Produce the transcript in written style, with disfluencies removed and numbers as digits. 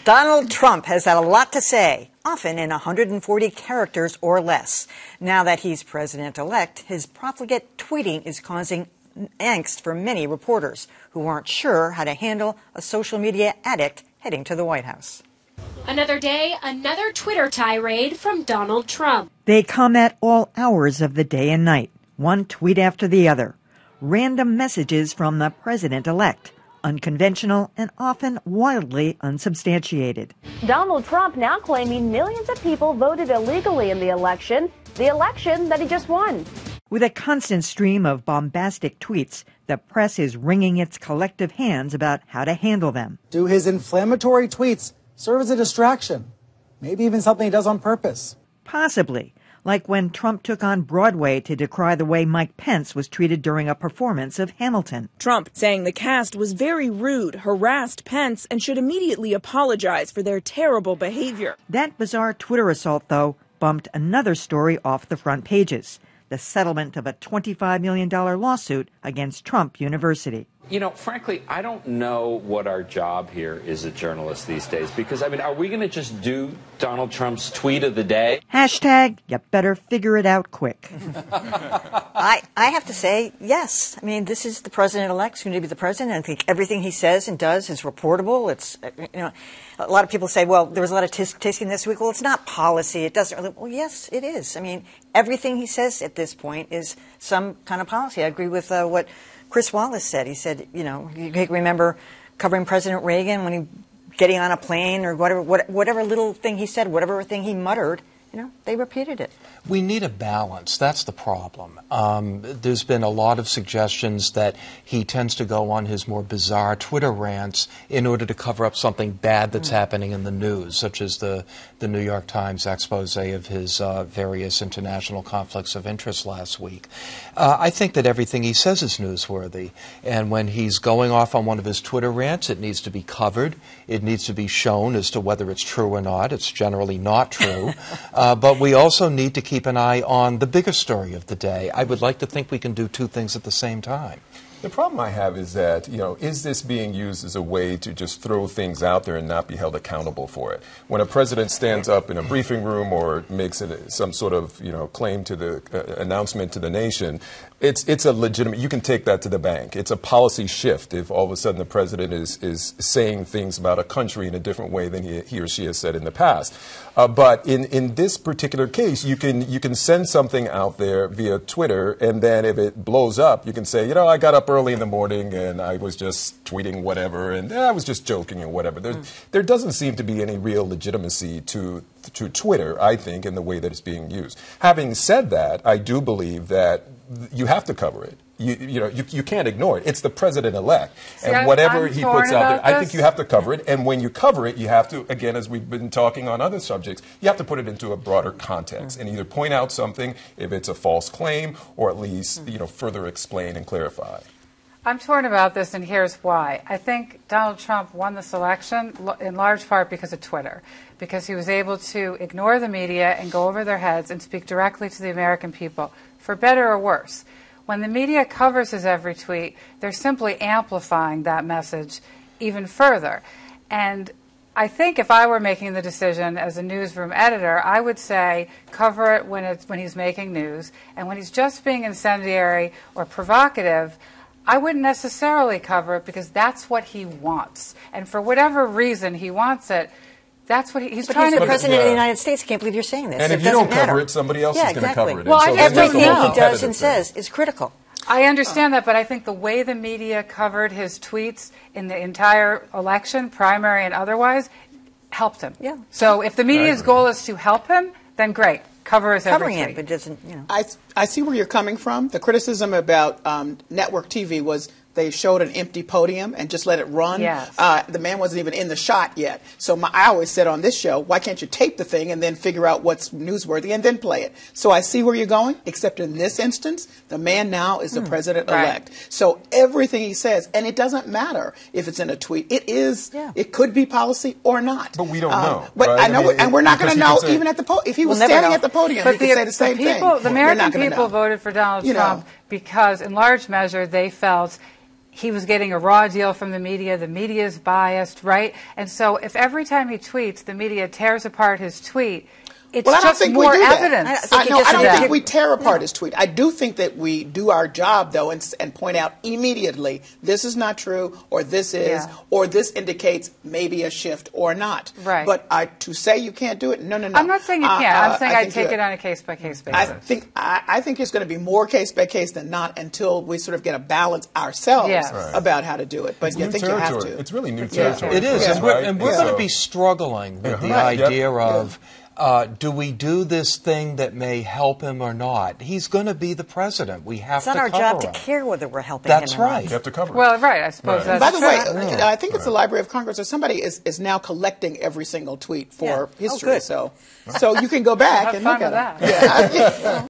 Donald Trump has had a lot to say, often in 140 characters or less. Now that he's president-elect, his profligate tweeting is causing angst for many reporters who aren't sure how to handle a social media addict heading to the White House. Another day, another Twitter tirade from Donald Trump. They come at all hours of the day and night, one tweet after the other. Random messages from the president-elect, unconventional and often wildly unsubstantiated. Donald Trump now claiming millions of people voted illegally in the election that he just won. With a constant stream of bombastic tweets, the press is wringing its collective hands about how to handle them. Do his inflammatory tweets serve as a distraction? Maybe even something he does on purpose? Possibly, like when Trump took on Broadway to decry the way Mike Pence was treated during a performance of Hamilton. Trump saying the cast was very rude, harassed Pence, and should immediately apologize for their terrible behavior. That bizarre Twitter assault, though, bumped another story off the front pages: the settlement of a $25 million lawsuit against Trump University. You know, frankly, I don't know what our job here is as journalists these days, because, I mean, are we going to just do Donald Trump's tweet of the day? Hashtag, you better figure it out quick. I have to say, yes. I mean, this is the president-elect, who's going to be the president, and I think everything he says and does is reportable. It's, you know, a lot of people say, well, there was a lot of tasting this week. Well, it's not policy. It doesn't really, well, yes, it is. I mean, everything he says at this point is some kind of policy. I agree with what Chris Wallace said. He said, you know, you can remember covering President Reagan when he getting on a plane or whatever little thing he said, whatever thing he muttered, you know, they repeated it. We need a balance. That's the problem. There's been a lot of suggestions that he tends to go on his more bizarre Twitter rants in order to cover up something bad that's happening in the news, such as the New York Times expose of his various international conflicts of interest last week. I think that everything he says is newsworthy. And when he's going off on one of his Twitter rants, it needs to be covered. It needs to be shown as to whether it's true or not. It's generally not true. But we also need to keep an eye on the bigger story of the day. I would like to think we can do two things at the same time. The problem I have is that, you know, is this being used as a way to just throw things out there and not be held accountable for it? When a president stands up in a briefing room or makes some sort of, you know, claim to the announcement to the nation, it's a legitimate, you can take that to the bank. It's a policy shift if all of a sudden the president is saying things about a country in a different way than he or she has said in the past. But in this particular case, you can send something out there via Twitter, and then if it blows up, you can say, you know, I got up early in the morning and I was just tweeting whatever, and I was just joking and whatever. There doesn't seem to be any real legitimacy to Twitter, I think, in the way that it's being used. Having said that, I do believe that you have to cover it. You can't ignore it. It's the president-elect. And whatever he puts out there, I think you have to cover it. And when you cover it, you have to, again, as we've been talking on other subjects, you have to put it into a broader context and either point out something if it's a false claim or at least, you know, further explain and clarify. I'm torn about this, and here's why. I think Donald Trump won this election in large part because of Twitter, because he was able to ignore the media and go over their heads and speak directly to the American people, for better or worse. When the media covers his every tweet, they're simply amplifying that message even further. And I think if I were making the decision as a newsroom editor, I would say cover it when he's making news, and when he's just being incendiary or provocative, I wouldn't necessarily cover it because that's what he wants. And for whatever reason he wants it, that's what he's trying to do. But he's the president of the United States. I can't believe you're saying this. And if you don't cover it, somebody else is going to cover it. Well, so everything he does and says is critical. I understand that, but I think the way the media covered his tweets in the entire election, primary and otherwise, helped him. Yeah. So if the media's goal is to help him, then great. Cover his every tweet. Covering it, but doesn't, you know. I see where you're coming from. The criticism about network TV was they showed an empty podium and just let it run. Yes. The man wasn't even in the shot yet. So I always said on this show, why can't you tape the thing and then figure out what's newsworthy and then play it? So I see where you're going, except in this instance, the man now is the president-elect. Right. So everything he says, and it doesn't matter if it's in a tweet. It is. Yeah. It could be policy or not. But we don't know. But right? I know, and we're not going to know even at the podium. If he was standing at the podium, he could say the same thing. The American people voted for Donald Trump because, in large measure, they felt he was getting a raw deal from the media is biased, right? And so if every time he tweets, the media tears apart his tweet, it's well, I don't just think more we do evidence. That. I don't think we tear apart his tweet. I do think that we do our job, though, and point out immediately, this is not true, or this is, or this indicates maybe a shift or not. Right. But to say you can't do it, no. I'm not saying you can't. I'm saying I take it on a case-by-case basis. I think it's going to be more case-by-case than not until we sort of get a balance ourselves about how to do it. But I think you have to. It's really new territory. It is, and we're going to be struggling with the idea of... do we do this thing that may help him or not? He's going to be the president. We have to cover him. It's not our job to care whether we're helping him or not. That's right. You have to cover him. Well, right, I suppose that's true. By the way, I think it's the Library of Congress or somebody is now collecting every single tweet for history. Oh, good. So you can go back and look at that. it. Yeah.